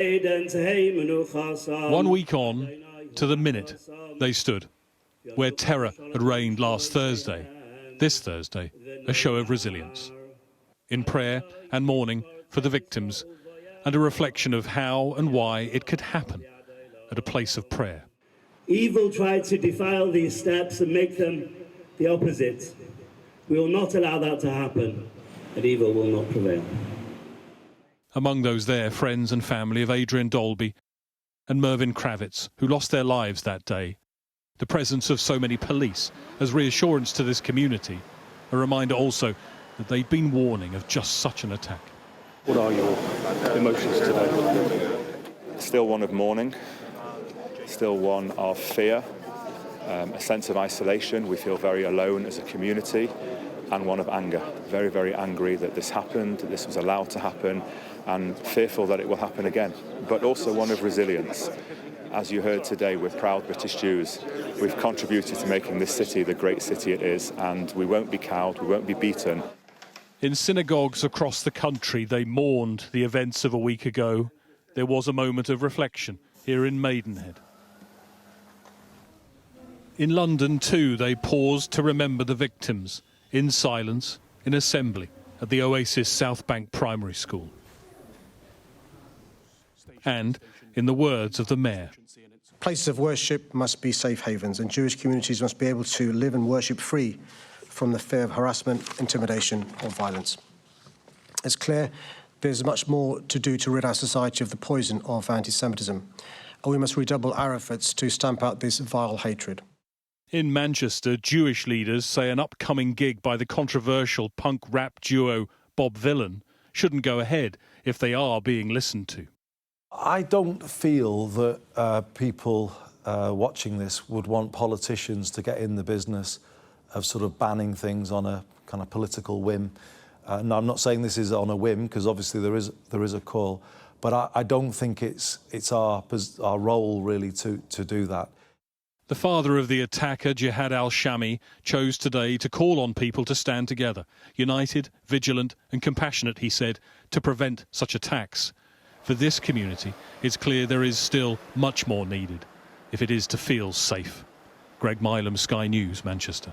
1 week on, to the minute, they stood, where terror had reigned last Thursday. This Thursday, a show of resilience. In prayer and mourning for the victims, and a reflection of how and why it could happen at a place of prayer. Evil tried to defile these steps and make them the opposite. We will not allow that to happen, and evil will not prevail. Among those there, friends and family of Adrian Daulby and Melvin Cravitz, who lost their lives that day. The presence of so many police as reassurance to this community, a reminder also that they'd been warning of just such an attack. What are your emotions today? Still one of mourning, still one of fear, a sense of isolation. We feel very alone as a community, and one of anger. Very, very angry that this happened, that this was allowed to happen, and fearful that it will happen again. But also one of resilience. As you heard today, we're proud British Jews. We've contributed to making this city the great city it is, and we won't be cowed, we won't be beaten. In synagogues across the country, they mourned the events of a week ago. There was a moment of reflection here in Maidenhead. In London, too, they paused to remember the victims, in silence, in assembly, at the Oasis South Bank Primary School. And, in the words of the mayor, places of worship must be safe havens, and Jewish communities must be able to live and worship free from the fear of harassment, intimidation or violence. It's clear there's much more to do to rid our society of the poison of anti-Semitism, and we must redouble our efforts to stamp out this vile hatred. In Manchester, Jewish leaders say an upcoming gig by the controversial punk rap duo Bob Vylan shouldn't go ahead if they are being listened to. I don't feel that people watching this would want politicians to get in the business of sort of banning things on a kind of political whim. No, I'm not saying this is on a whim, because obviously there is a call, but I don't think it's our role really to do that. The father of the attacker, Jihad al Shamie, chose today to call on people to stand together, united, vigilant and compassionate, he said, to prevent such attacks. For this community, it's clear there is still much more needed if it is to feel safe. Greg Milam, Sky News, Manchester.